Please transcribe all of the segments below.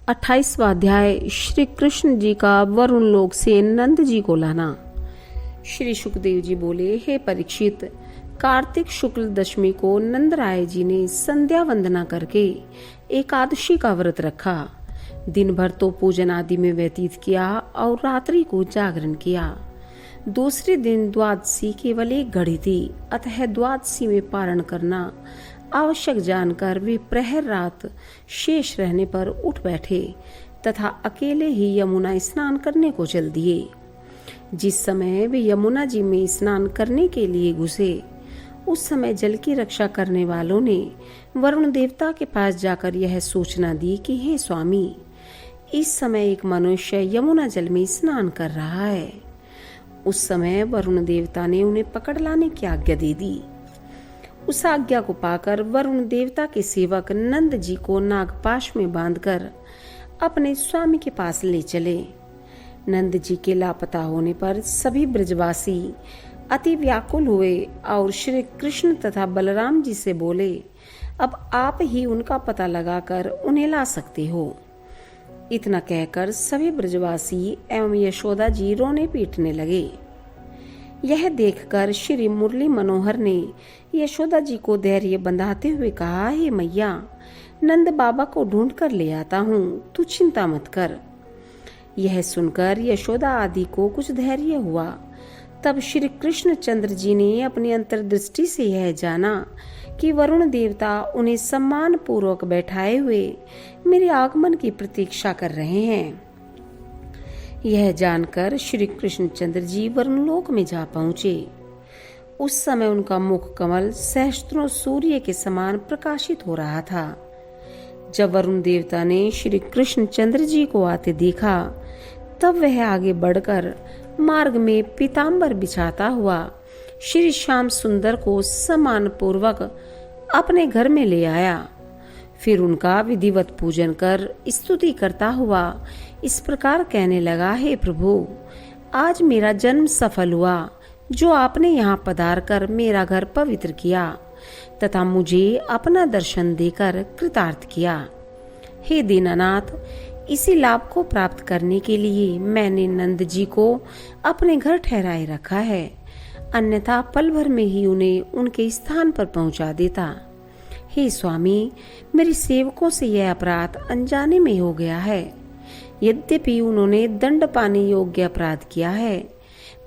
28वां अध्याय श्री कृष्ण जी का वरुण लोक से नंद जी को लाना। श्री सुखदेव जी बोले, हे परीक्षित, कार्तिक शुक्ल दशमी को नंद राय जी ने संध्या वंदना करके एकादशी का व्रत रखा। दिन भर तो पूजन आदि में व्यतीत किया और रात्रि को जागरण किया। दूसरे दिन द्वादशी केवल एक घड़ी थी, अतः द्वादशी में पारण करना आवश्यक जानकर वे प्रहर रात शेष रहने पर उठ बैठे तथा अकेले ही यमुना स्नान करने को चल दिए। जिस समय वे यमुना जी में स्नान करने के लिए घुसे, उस समय जल की रक्षा करने वालों ने वरुण देवता के पास जाकर यह सूचना दी कि हे स्वामी, इस समय एक मनुष्य यमुना जल में स्नान कर रहा है। उस समय वरुण देवता ने उन्हें पकड़ लाने की आज्ञा दे दी। उस आज्ञा को पाकर वरुण देवता के सेवक नंद जी को नागपाश में बांधकर अपने स्वामी के पास ले चले। नंद जी के लापता होने पर सभी ब्रजवासी अति व्याकुल हुए और श्री कृष्ण तथा बलराम जी से बोले, अब आप ही उनका पता लगाकर उन्हें ला सकते हो। इतना कहकर सभी ब्रजवासी एवं यशोदा जी रोने पीटने लगे। यह देखकर श्री मुरली मनोहर ने यशोदा जी को धैर्य बंधाते हुए कहा, हे मैया, नंद बाबा को ढूंढ कर ले आता हूँ, तू चिंता मत कर। यह सुनकर यशोदा आदि को कुछ धैर्य हुआ। तब श्री कृष्ण चंद्र जी ने अपनी अंतर्दृष्टि से यह जाना कि वरुण देवता उन्हें सम्मान पूर्वक बैठाए हुए मेरे आगमन की प्रतीक्षा कर रहे हैं। यह जानकर श्री कृष्ण चंद्र जी वरुण लोक में जा पहुंचे। उस समय उनका मुख कमल सहस्त्रों सूर्य के समान प्रकाशित हो रहा था। जब वरुण देवता ने श्री कृष्ण चंद्र जी को आते देखा, तब वह आगे बढ़कर मार्ग में पीतांबर बिछाता हुआ श्री श्याम सुंदर को सम्मान पूर्वक अपने घर में ले आया। फिर उनका विधिवत पूजन कर स्तुति करता हुआ इस प्रकार कहने लगा, हे प्रभु, आज मेरा जन्म सफल हुआ, जो आपने यहाँ पधार कर मेरा घर पवित्र किया तथा मुझे अपना दर्शन देकर कृतार्थ किया। हे दीनानाथ, इसी लाभ को प्राप्त करने के लिए मैंने नंद जी को अपने घर ठहराए रखा है, अन्यथा पल भर में ही उन्हें उनके स्थान पर पहुंचा देता। हे स्वामी, मेरे सेवकों से यह अपराध अनजाने में हो गया है। यद्यपि उन्होंने दंड पाने योग्य अपराध किया है,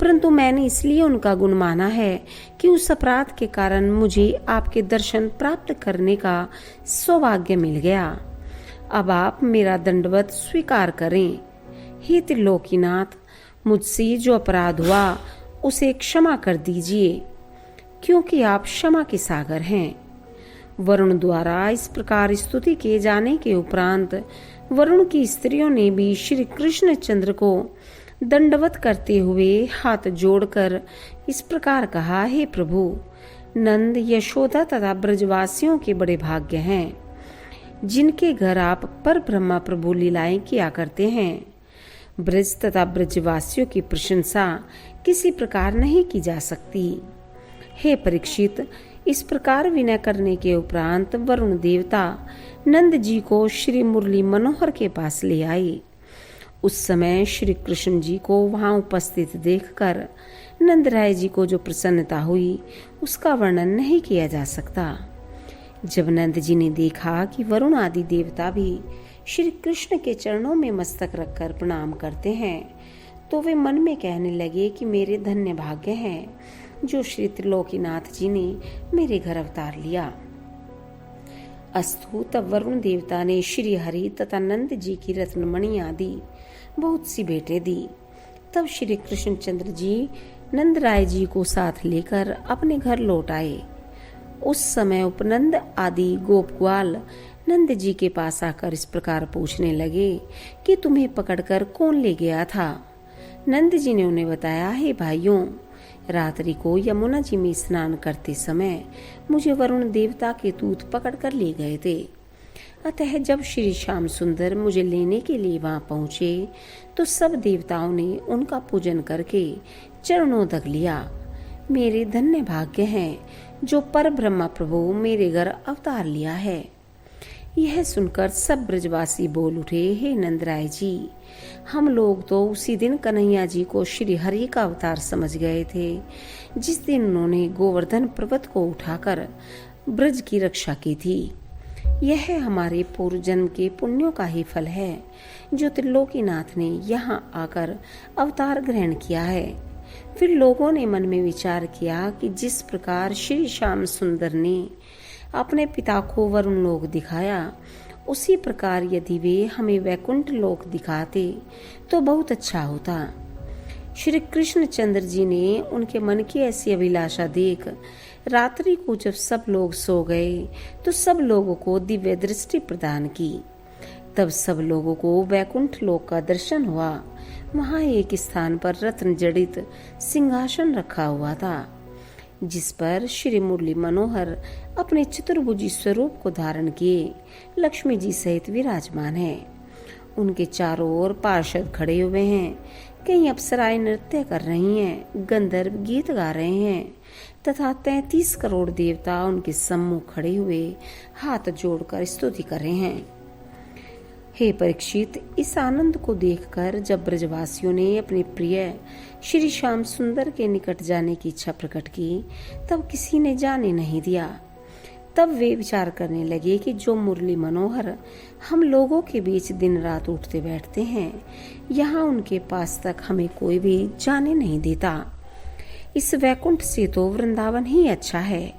परंतु मैंने इसलिए उनका गुण माना है कि उस अपराध के कारण मुझे आपके दर्शन प्राप्त करने का सौभाग्य मिल गया। अब आप मेरा दंडवत स्वीकार करें। हे त्रिलोकीनाथ, मुझसे जो अपराध हुआ उसे क्षमा कर दीजिए, क्योंकि आप क्षमा के सागर हैं। वरुण द्वारा इस प्रकार स्तुति किए जाने के उपरांत वरुण की स्त्रियों ने भी श्री कृष्ण चंद्र को दंडवत करते हुए हाथ जोड़कर इस प्रकार कहा, हे प्रभु, नंद, यशोदा तथा ब्रजवासियों के बड़े भाग्य हैं, जिनके घर आप पर ब्रह्मा प्रभु लीलाएं किया करते हैं। ब्रज तथा ब्रजवासियों की प्रशंसा किसी प्रकार नहीं की जा सकती। हे परीक्षित, इस प्रकार विनय करने के उपरांत वरुण देवता नंद जी को श्री मुरली मनोहर के पास ले आए। उस समय श्री कृष्ण जी को वहां उपस्थित देखकर नंद राय जी को जो प्रसन्नता हुई, उसका वर्णन नहीं किया जा सकता। जब नंद जी ने देखा कि वरुण आदि देवता भी श्री कृष्ण के चरणों में मस्तक रखकर प्रणाम करते हैं, तो वे मन में कहने लगे कि मेरे धन्य भाग्य हैं जो श्री त्रिलोकीनाथ जी ने मेरे घर अवतार लिया। अस्तु, तब वरुण देवता ने श्री हरि तथा नंद जी की रत्नमणि आदि बहुत सी भेंटें दी। तब श्री कृष्ण चंद्र जी नंद राय जी को साथ लेकर अपने घर लौट आए। उस समय उपनंद आदि गोपग्वाल नंद जी के पास आकर इस प्रकार पूछने लगे कि तुम्हें पकड़कर कौन ले गया था। नंद जी ने उन्हें बताया, हे भाइयों, रात्रि को यमुना जी में स्नान करते समय मुझे वरुण देवता के दूत पकड़कर ले गए थे। अतः जब श्री श्याम सुंदर मुझे लेने के लिए वहां पहुंचे, तो सब देवताओं ने उनका पूजन करके चरणों तक लिया। मेरे धन्य भाग्य हैं जो पर ब्रह्मा प्रभु मेरे घर अवतार लिया है। यह सुनकर सब ब्रजवासी बोल उठे, हे नंदराय जी, हम लोग तो उसी दिन कन्हैया जी को श्री हरि का अवतार समझ गए थे, जिस दिन उन्होंने गोवर्धन पर्वत को उठाकर ब्रज की रक्षा की थी। यह हमारे पूर्व जन्म के पुण्यों का ही फल है, जो त्रिलोकीनाथ ने यहाँ आकर अवतार ग्रहण किया है। फिर लोगों ने मन में विचार किया कि जिस प्रकार श्री श्याम सुंदर ने अपने पिता को वरुण लोक दिखाया, उसी प्रकार यदि वे हमें वैकुंठ लोक दिखाते तो बहुत अच्छा होता। श्री कृष्ण चंद्र जी ने उनके मन की ऐसी अभिलाषा देख रात्रि को जब सब लोग सो गए तो सब लोगों को दिव्य दृष्टि प्रदान की। तब सब लोगों को वैकुंठ लोक का दर्शन हुआ। वहां एक स्थान पर रत्न जड़ित सिंहासन रखा हुआ था, जिस पर श्री मुरली मनोहर अपने चतुर्भुजी स्वरूप को धारण किए लक्ष्मी जी सहित विराजमान है। उनके चारों ओर पार्षद खड़े हुए हैं, कई अप्सराएं नृत्य कर रही हैं, गंधर्व गीत गा रहे हैं तथा 33 करोड़ देवता उनके सम्मुख खड़े हुए हाथ जोड़कर स्तुति कर रहे हैं। हे परीक्षित, इस आनंद को देखकर जब ब्रजवासियों ने अपने प्रिय श्री श्याम सुंदर के निकट जाने की इच्छा प्रकट की, तब किसी ने जाने नहीं दिया। तब वे विचार करने लगे कि जो मुरली मनोहर हम लोगों के बीच दिन रात उठते बैठते हैं, यहाँ उनके पास तक हमें कोई भी जाने नहीं देता। इस वैकुंठ से तो वृंदावन ही अच्छा है।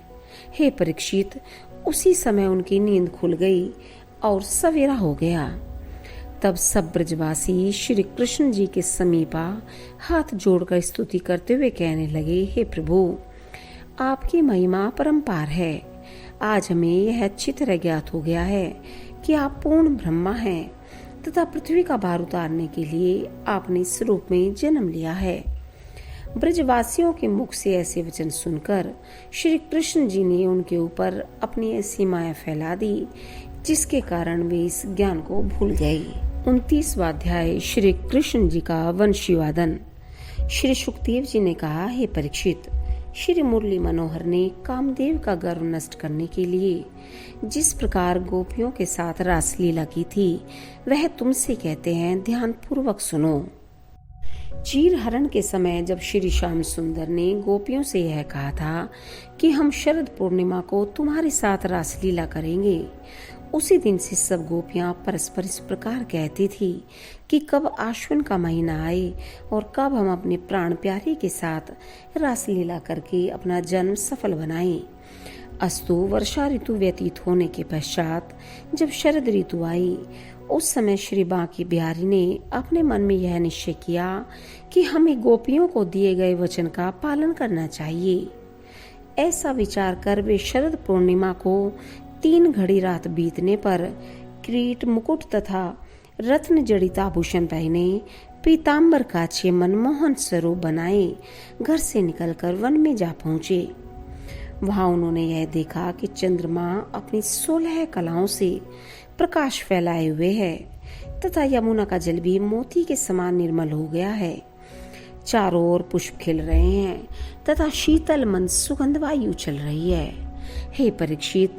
हे परीक्षित, उसी समय उनकी नींद खुल गई और सवेरा हो गया। तब सब ब्रजवासी श्री कृष्ण जी के समीपा हाथ जोड़कर स्तुति करते हुए कहने लगे, हे प्रभु, आपकी महिमा परंपार है। आज हमें यह अच्छी तरह ज्ञात हो गया है कि आप पूर्ण ब्रह्मा हैं तथा पृथ्वी का भार उतारने के लिए आपने इस रूप में जन्म लिया है। ब्रजवासियों के मुख से ऐसे वचन सुनकर श्री कृष्ण जी ने उनके ऊपर अपनी ऐसी माया फैला दी, जिसके कारण वे इस ज्ञान को भूल गए। 29वां अध्याय श्री कृष्ण जी का वंशीवादन। श्री सुखदेव जी ने कहा, हे परीक्षित, श्री मुरली मनोहर ने कामदेव का गर्व नष्ट करने के लिए जिस प्रकार गोपियों के साथ रासलीला की थी, वह तुमसे कहते हैं, ध्यान पूर्वक सुनो। चीर हरण के समय जब श्री श्याम सुंदर ने गोपियों से यह कहा था कि हम शरद पूर्णिमा को तुम्हारे साथ रासलीला करेंगे, उसी दिन से सब गोपियां परस्पर इस प्रकार कहती थी कि कब आश्विन का महीना आए और कब हम अपने प्राण प्यारे के साथ रासलीला करके अपना जन्म सफल बनाएं। अस्तु वर्षा ऋतु व्यतीत होने के पश्चात जब शरद ऋतु आई, उस समय श्री बांकी बिहारी ने अपने मन में यह निश्चय किया कि हमें गोपियों को दिए गए वचन का पालन करना चाहिए। ऐसा विचार कर वे शरद पूर्णिमा को 3 घड़ी रात बीतने पर किरीट, मुकुट तथा रत्न जड़ित आभूषण पहने, पीताम्बर काछे मनमोहन स्वरूप बनाए घर से निकलकर वन में जा पहुंचे। वहां उन्होंने यह देखा कि चंद्रमा अपनी 16 कलाओं से प्रकाश फैलाए हुए है तथा यमुना का जल भी मोती के समान निर्मल हो गया है। चारों ओर पुष्प खिल रहे हैं तथा शीतल मंद सुगंध वायु चल रही है। हे परीक्षित,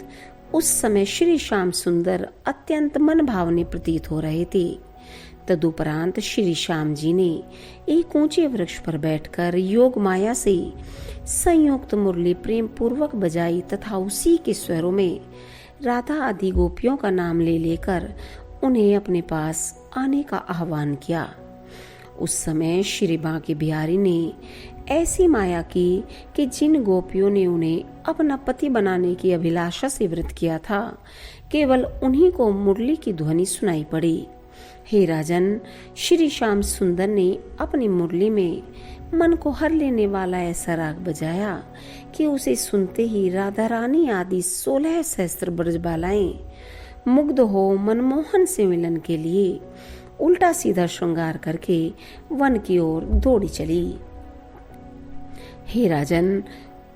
उस समय श्री श्याम सुंदर अत्यंत मन भावने प्रतीत हो रहे थे। तदुपरांत श्री श्याम जी ने एक ऊंचे वृक्ष पर बैठकर योग माया से संयुक्त मुरली प्रेम पूर्वक बजाई तथा उसी के स्वरों में राधा आदि गोपियों का नाम ले लेकर उन्हें अपने पास आने का आह्वान किया। उस समय श्री बांके बिहारी ने ऐसी माया की कि जिन गोपियों ने उन्हें अपना पति बनाने की अभिलाषा से व्रत किया था, केवल उन्हीं को मुरली की ध्वनि सुनाई पड़ी। हे राजन, श्री श्याम सुंदर ने अपनी मुरली में मन को हर लेने वाला ऐसा राग बजाया कि उसे सुनते ही राधा रानी आदि 16 सहस्त्र ब्रजबालाएं मुग्ध हो मनमोहन से मिलन के लिए उल्टा सीधा श्रृंगार करके वन की ओर दौड़ी चली। हे राजन,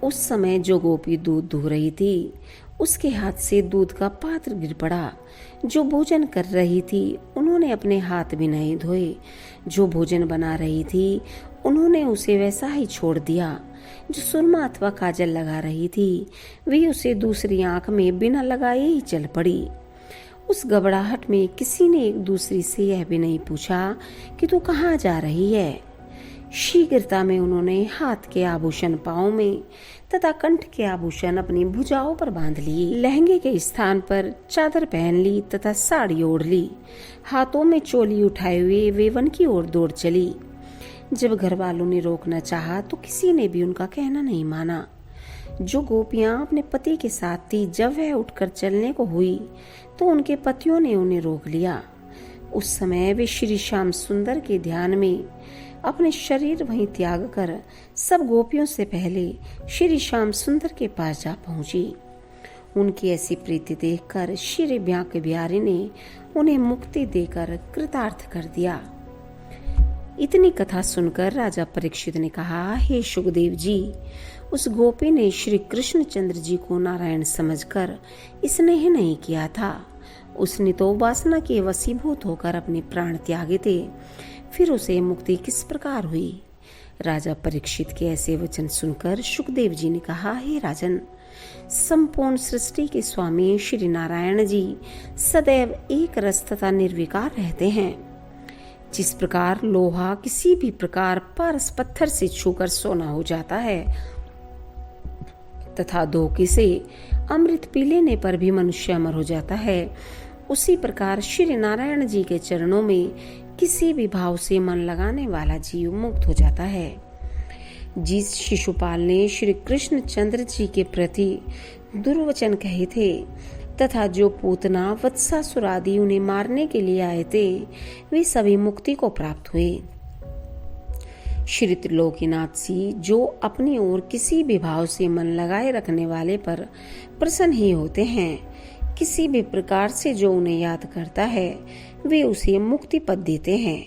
उस समय जो गोपी दूध दूह रही थी, उसके हाथ से दूध का पात्र गिर पड़ा। जो भोजन कर रही थी, उन्होंने अपने हाथ भी नहीं धोए। जो भोजन बना रही थी, उन्होंने उसे वैसा ही छोड़ दिया। जो सुरमा अथवा काजल लगा रही थी, वे उसे दूसरी आंख में बिना लगाए ही चल पड़ी। उस घबराहट में किसी ने एक दूसरे से यह भी नहीं पूछा कि तू कहाँ जा रही है। शीघ्रता में उन्होंने हाथ के आभूषण पाँव में तथा कंठ के आभूषण अपनी भुजाओं पर बांध लिए। लहंगे के स्थान पर चादर पहन ली तथा साड़ी ओढ़ ली। हाथों में चोली उठाए हुए वे वन की ओर दौड़ चली। जब घर वालों ने रोकना चाहा तो किसी ने भी उनका कहना नहीं माना। जो गोपियां अपने पति के साथ थी, जब वह उठकर चलने को हुई तो उनके पतियों ने उन्हें रोक लिया। उस समय वे श्री श्याम सुंदर के ध्यान में अपने शरीर वहीं त्याग कर सब गोपियों से पहले श्री श्याम सुंदर के पास जा पहुंची। उनकी ऐसी प्रीति देखकर श्री ब्याह बिहारी ने उन्हें मुक्ति देकर कृतार्थ कर दिया। इतनी कथा सुनकर राजा परीक्षित ने कहा, हे शुकदेव जी, उस गोपी ने श्री कृष्णचंद्र जी को नारायण समझकर स्नेह नहीं किया था। उसने तो वासना के वशीभूत होकर अपने प्राण त्यागे थे। फिर उसे मुक्ति किस प्रकार हुई? राजा परीक्षित के ऐसे वचन सुनकर शुकदेव जी ने कहा, हे राजन, संपूर्ण सृष्टि के स्वामी श्री नारायण जी सदैव एक रस तथा निर्विकार रहते हैं। जिस प्रकार लोहा किसी भी प्रकार पारस पत्थर से छूकर सोना हो जाता है तथा धोखे से अमृत पी लेने पर भी मनुष्य अमर हो जाता है, उसी प्रकार श्री नारायण जी के चरणों में किसी भी भाव से मन लगाने वाला जीव मुक्त हो जाता है। जिस शिशुपाल ने श्री कृष्ण चंद्र जी के प्रति दुर्वचन कहे थे तथा जो पूतना वत्सासुर आदि उन्हें मारने के लिए आए थे, वे सभी मुक्ति को प्राप्त हुए। श्री त्रिलोकीनाथ जी जो अपनी ओर किसी भी भाव से मन लगाए रखने वाले पर प्रसन्न ही होते हैं, किसी भी प्रकार से जो उन्हें याद करता है वे उसे मुक्ति पद देते हैं।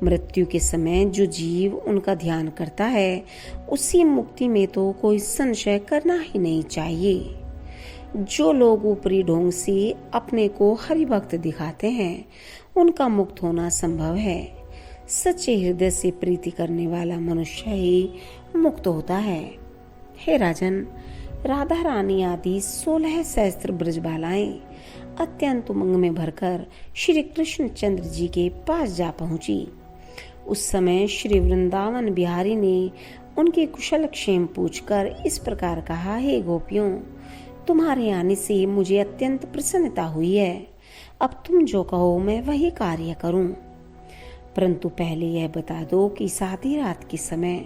मृत्यु के समय जो जीव उनका ध्यान करता है उसी मुक्ति में तो कोई संशय करना ही नहीं चाहिए। जो लोग ऊपरी ढोंग से अपने को हरिभक्त दिखाते हैं उनका मुक्त होना संभव है। सच्चे हृदय से प्रीति करने वाला मनुष्य ही मुक्त होता है। हे राजन, राधा रानी आदि 16 सहस्त्र ब्रजबालाएं अत्यंत उमंग में भरकर श्री कृष्ण चंद्र जी के पास जा पहुंची। उस समय श्री वृंदावन बिहारी ने उनके कुशल क्षेम पूछकर इस प्रकार कहा, हे गोपियों, तुम्हारे आने से मुझे अत्यंत प्रसन्नता हुई है। अब तुम जो कहो मैं वही कार्य करूं। परंतु पहले यह बता दो कि आधी रात के समय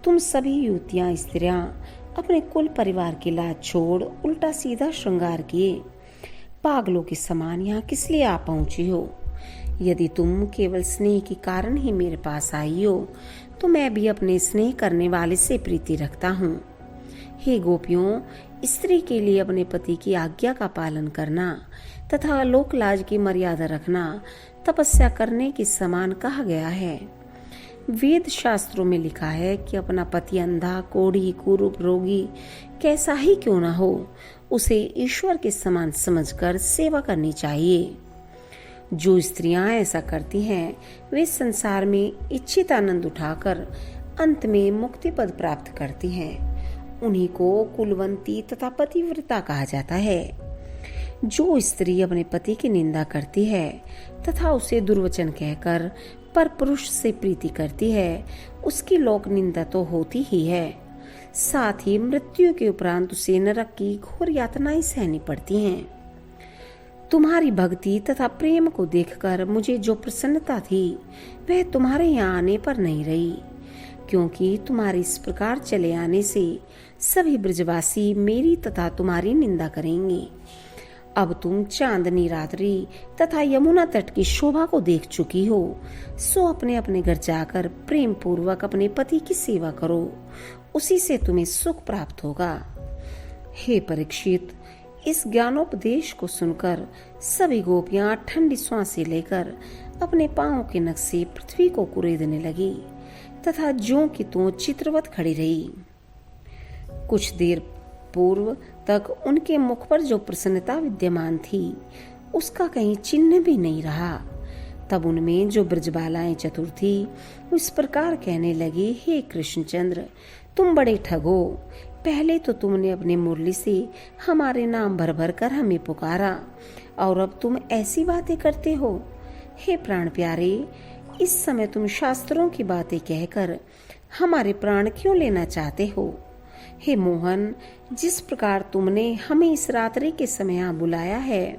तुम सभी युवतियां स्त्रियां अपने कुल परिवार की लाज छोड़ उल्टा सीधा श्रृंगार किए पागलों के समान यहाँ किस लिए आ पहुंची हो? यदि तुम केवल स्नेह के कारण ही मेरे पास आई हो तो मैं भी अपने स्नेह करने वाले से प्रीति रखता हूँ। हे गोपियों, स्त्री के लिए अपने पति की आज्ञा का पालन करना तथा लोक लाज की मर्यादा रखना तपस्या करने के समान कहा गया है। वेद शास्त्रों में लिखा है कि अपना पति अंधा, कोढ़ी, कुरूप, रोगी कैसा ही क्यों न हो, उसे ईश्वर के समान समझकर सेवा करनी चाहिए। जो स्त्रियां ऐसा करती हैं वे संसार में इच्छित आनंद उठाकर अंत में मुक्ति पद प्राप्त करती हैं। उन्हीं को कुलवंती तथा पतिव्रता कहा जाता है। जो स्त्री अपने पति की निंदा करती है तथा उसे दुर्वचन कहकर पर पुरुष से प्रीति करती है, उसकी लोक निंदा तो होती ही है, साथ ही मृत्यु के उपरांत उसे नरक की घोर यातनाएं सहनी पड़ती हैं। तुम्हारी भक्ति तथा प्रेम को देखकर मुझे जो प्रसन्नता थी वह तुम्हारे यहाँ आने पर नहीं रही, क्योंकि तुम्हारे इस प्रकार चले आने से सभी ब्रजवासी मेरी तथा तुम्हारी निंदा करेंगे। अब तुम चांदनी रात्रि तथा यमुना तट की शोभा को देख चुकी हो, सो अपने अपने घर जाकर प्रेम पूर्वक अपने पति की सेवा करो, उसी से तुम्हें सुख प्राप्त होगा। हे परीक्षित, इस ज्ञानोपदेश को सुनकर सभी गोपियां ठंडी सांसें लेकर अपने पांवों के नख से पृथ्वी को कुरेदने लगी तथा ज्यों की त्यों चित्रवत खड़ी रही। कुछ देर पूर्व तक उनके मुख पर जो प्रसन्नता विद्यमान थी उसका कहीं चिन्ह भी नहीं रहा। तब उनमें जो ब्रजबालाएं चतुर थी वो इस प्रकार कहने लगी, हे कृष्णचंद्र, तुम बड़े ठग हो। पहले तो तुमने अपने मुरली से हमारे नाम भर भर कर हमें पुकारा और अब तुम ऐसी बातें करते हो। हे प्राण प्यारे, इस समय तुम शास्त्रों की बातें कहकर हमारे प्राण क्यों लेना चाहते हो? हे मोहन, जिस प्रकार तुमने हमें इस रात्रि के समय यहाँ बुलाया है,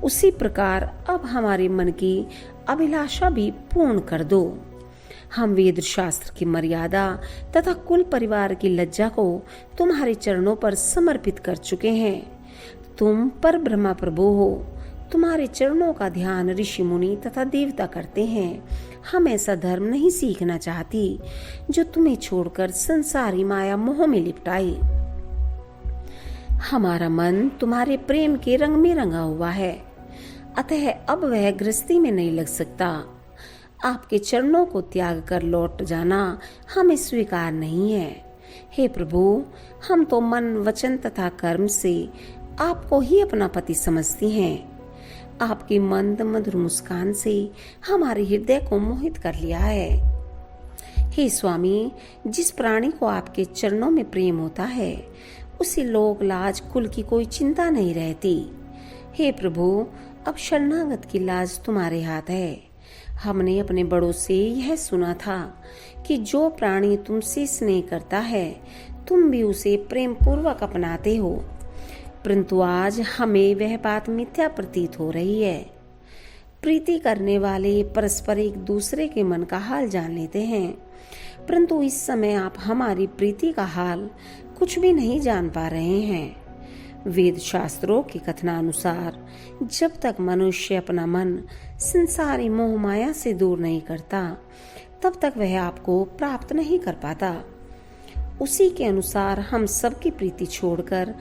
उसी प्रकार अब हमारे मन की अभिलाषा भी पूर्ण कर दो। हम वेद शास्त्र की मर्यादा तथा कुल परिवार की लज्जा को तुम्हारे चरणों पर समर्पित कर चुके हैं। तुम पर ब्रह्मा प्रभु हो। तुम्हारे चरणों का ध्यान ऋषि मुनि तथा देवता करते हैं। हम ऐसा धर्म नहीं सीखना चाहती जो तुम्हें छोड़कर संसारी माया मोह में लिपटाए। हमारा मन तुम्हारे प्रेम के रंग में रंगा हुआ है, अतः अब वह गृहस्थी में नहीं लग सकता। आपके चरणों को त्याग कर लौट जाना हमें स्वीकार नहीं है। हे प्रभु, हम तो मन, वचन तथा कर्म से आपको ही अपना पति समझती हैं। आपकी मंद मधुर मुस्कान से हमारे हृदय को मोहित कर लिया है। हे स्वामी, जिस प्राणी को आपके चरणों में प्रेम होता है, उसे लोग लाज कुल की कोई चिंता नहीं रहती। हे प्रभु, अब शरणागत की लाज तुम्हारे हाथ है। हमने अपने बड़ों से यह सुना था कि जो प्राणी तुमसे स्नेह करता है, तुम भी उसे प्रेम पूर्वक अपनाते हो, परंतु आज हमें वह बात मिथ्या प्रतीत हो रही है। प्रीति करने वाले परस्पर एक दूसरे के मन का हाल जान लेते हैं, परंतु इस समय आप हमारी प्रीति का हाल कुछ भी नहीं जान पा रहे हैं। वेद शास्त्रों के कथनानुसार जब तक मनुष्य अपना मन संसारी मोह माया से दूर नहीं करता, तब तक वह आपको प्राप्त नहीं कर पाता। उसी के अनुसार हम सबकी प्रीति छोड़कर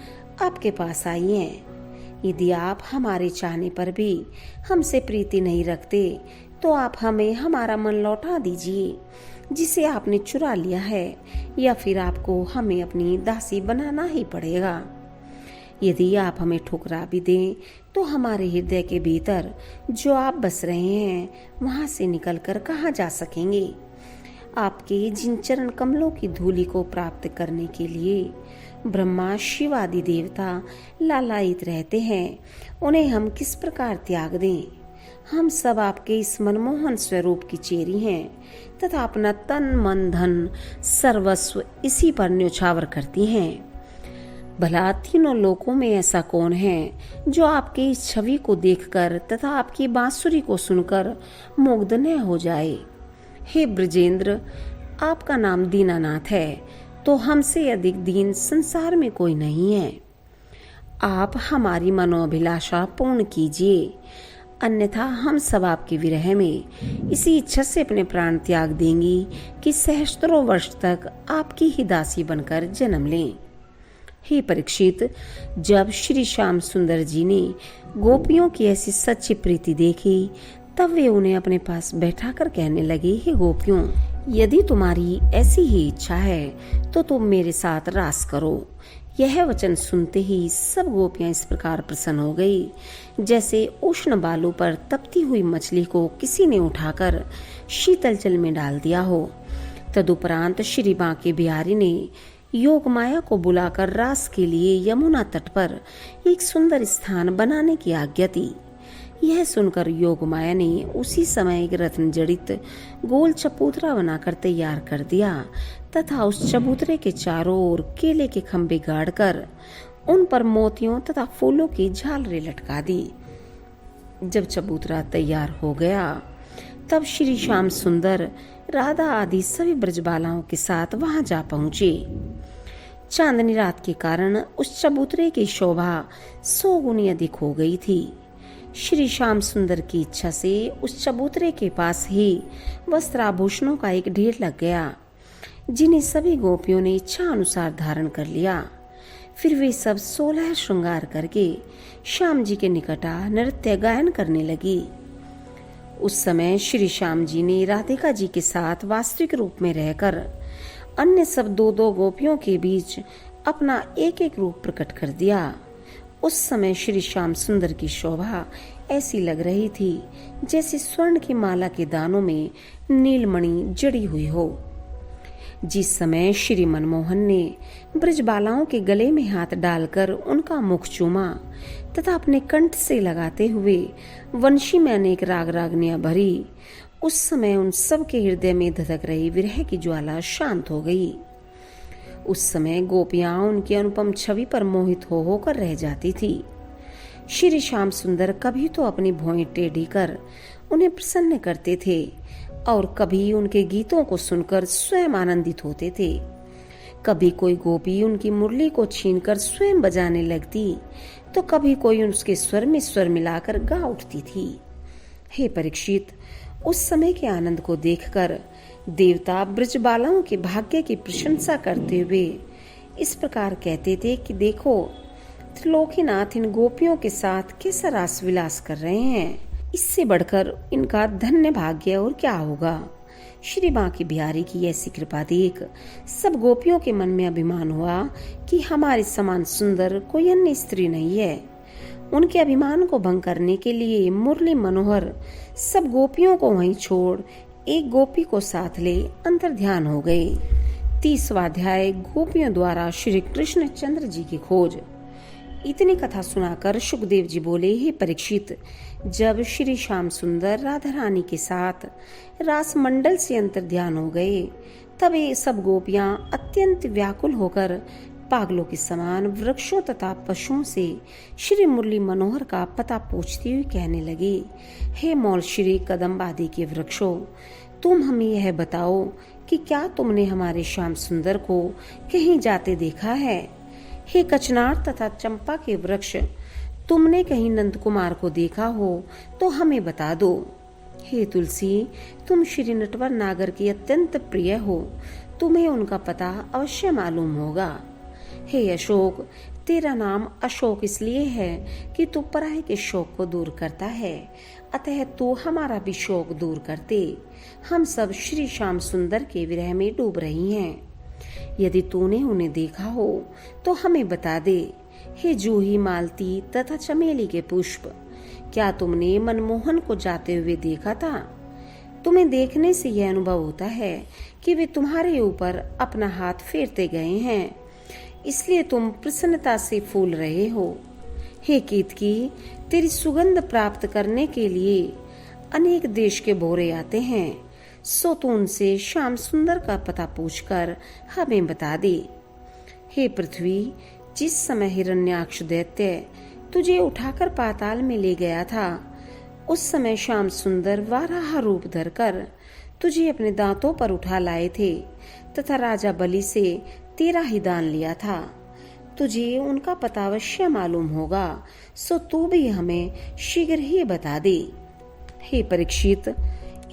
आपके पास आई हैं। यदि आप हमारे चाहने पर भी हमसे प्रीति नहीं रखते, तो आप हमें हमारा मन लौटा दीजिए जिसे आपने चुरा लिया है, या फिर आपको हमें अपनी दासी बनाना ही पड़ेगा। यदि आप हमें ठुकरा भी दें, तो हमारे हृदय के भीतर जो आप बस रहे हैं, वहां से निकलकर कहाँ जा सकेंगे? आपके जिन चरण कमलों की धूलि को प्राप्त करने के लिए ब्रह्मा, शिव आदि देवता लालायित रहते हैं, उन्हें हम किस प्रकार त्याग दें? हम सब आपके इस मनमोहन स्वरूप की चेरी हैं तथा अपना तन, मन, धन, सर्वस्व इसी पर न्यौछावर करती हैं। भला तीनों लोकों में ऐसा कौन है जो आपकी इस छवि को देखकर तथा आपकी बांसुरी को सुनकर मुग्ध न हो जाए? हे ब्रजेंद्र, आपका नाम दीनानाथ है, तो हमसे अधिक दीन संसार में कोई नहीं है। आप हमारी मनोअभिलाषा पूर्ण कीजिए, अन्यथा हम सब आपके विरह में इसी इच्छा से अपने प्राण त्याग देंगी कि सहस्त्रों वर्ष तक आपकी ही दासी बनकर जन्म लें। हे परीक्षित, जब श्री श्याम सुंदर जी ने गोपियों की ऐसी सच्ची प्रीति देखी, तब वे उन्हें अपने पास बैठाकर कहने लगे, हे गोपियों, यदि तुम्हारी ऐसी ही इच्छा है तो तुम मेरे साथ रास करो। यह वचन सुनते ही सब गोपियां इस प्रकार प्रसन्न हो गई, जैसे उष्ण बालू पर तपती हुई मछली को किसी ने उठाकर शीतल जल में डाल दिया हो। तदुपरांत श्री बांके बिहारी ने योग माया को बुलाकर रास के लिए यमुना तट पर एक सुंदर स्थान बनाने की आज्ञा दी। यह सुनकर योग माया ने उसी समय एक रत्न जड़ित गोल चबूतरा बनाकर तैयार कर दिया तथा उस चबूतरे के चारों ओर केले के खंभे गाड़कर उन पर मोतियों तथा फूलों की झालरें लटका दी। जब चबूतरा तैयार हो गया, तब श्री श्याम सुंदर, राधा आदि सभी ब्रजबालाओं के साथ वहां जा पहुंचे। चांदनी रात के कारण उस चबूतरे की शोभा 100 गुनी अधिक हो गई थी। श्री श्याम सुंदर की इच्छा से उस चबूतरे के पास ही वस्त्राभूषणों का एक ढेर लग गया, जिन्हें सभी गोपियों ने इच्छा अनुसार धारण कर लिया। फिर वे सब 16 श्रृंगार करके श्याम जी के निकट आ नृत्य गायन करने लगी। उस समय श्री श्याम जी ने राधिका जी के साथ वास्तविक रूप में रहकर अन्य सब 2-2 गोपियों के बीच अपना एक एक रूप प्रकट कर दिया। उस समय श्री श्याम सुंदर की शोभा ऐसी लग रही थी जैसे स्वर्ण की माला के दानों में नीलमणि जड़ी हुई हो। जिस समय श्री मनमोहन ने ब्रजबालाओं के गले में हाथ डालकर उनका मुख चूमा तथा अपने कंठ से लगाते हुए वंशी में अनेक राग रागनियां भरी, उस समय उन सब के हृदय में धधक रही विरह की ज्वाला शांत हो गई। उस समय गोपियां उनकी अनुपम छवि पर मोहित हो होकर रह जाती थी। श्री श्याम सुंदर कभी तो अपनी भौहें टेढ़ी कर उन्हें प्रसन्न करते थे और कभी उनके गीतों को सुनकर स्वयं आनंदित होते थे। कभी कोई गोपी उनकी मुरली को छीनकर स्वयं बजाने लगती, तो कभी कोई उसके स्वर में स्वर मिलाकर गा उठती थी। हे परीक्षित, उस समय के आनंद को देखकर देवता ब्रजबालाओं के भाग्य की प्रशंसा करते हुए इस प्रकार कहते थे कि देखो, त्रिलोकीनाथ इन गोपियों के साथ कैसा रास विलास कर रहे हैं। इससे बढ़कर इनका धन्य भाग्य और क्या होगा। श्री बांके बिहारी की ऐसी कृपा देख सब गोपियों के मन में अभिमान हुआ कि हमारे समान सुंदर कोई अन्य स्त्री नहीं है। उनके अभिमान को भंग करने के लिए मुरली मनोहर सब गोपियों को वहीं छोड़ एक गोपी को साथ ले अंतर ध्यान हो गए। 30वां अध्याय गोपियों द्वारा श्री कृष्ण चंद्र जी की खोज। इतनी कथा सुनाकर सुखदेव जी बोले, हे परीक्षित, जब श्री श्याम सुंदर राधा रानी के साथ रास मंडल से अंतर ध्यान हो गए, तब ये सब गोपियां अत्यंत व्याकुल होकर पागलों के समान वृक्षों तथा पशुओं से श्री मुरली मनोहर का पता पूछती हुई कहने लगी, हे मौल श्री कदम्ब आदि के वृक्षों, तुम हमें यह बताओ कि क्या तुमने हमारे श्याम सुंदर को कहीं जाते देखा है। हे कचनार तथा चंपा के वृक्ष, तुमने कहीं नंद कुमार को देखा हो तो हमें बता दो। हे तुलसी, तुम श्री नटवर नागर की अत्यंत प्रिय हो, तुम्हें उनका पता अवश्य मालूम होगा। हे अशोक, तेरा नाम अशोक इसलिए है कि तू पराये के शोक को दूर करता है, अतः तू हमारा भी शोक दूर करते। हम सब श्री श्याम सुंदर के विरह में डूब रही हैं। यदि तूने उन्हें देखा हो तो हमें बता दे। हे जूही, मालती तथा चमेली के पुष्प, क्या तुमने मनमोहन को जाते हुए देखा था। तुम्हें देखने से यह अनुभव होता है कि वे तुम्हारे ऊपर अपना हाथ फेरते गए हैं, इसलिए तुम प्रसन्नता से फूल रहे हो। हे केतकी, तेरी सुगंध प्राप्त करने के लिए अनेक देश के भोरे आते हैं, सो तू उनसे श्याम सुंदर का पता पूछकर हमें बता दे। हे पृथ्वी, जिस समय हिरण्याक्ष दैत्य तुझे उठाकर पाताल में ले गया था, उस समय श्याम सुंदर वाराह रूप धरकर तुझे अपने दांतों पर उठा लाए थे तथा राजा बलि से तेरा ही दान लिया था। तुझे उनका पता अवश्य मालूम होगा, सो तू भी हमें शीघ्र ही बता दे। हे परीक्षित,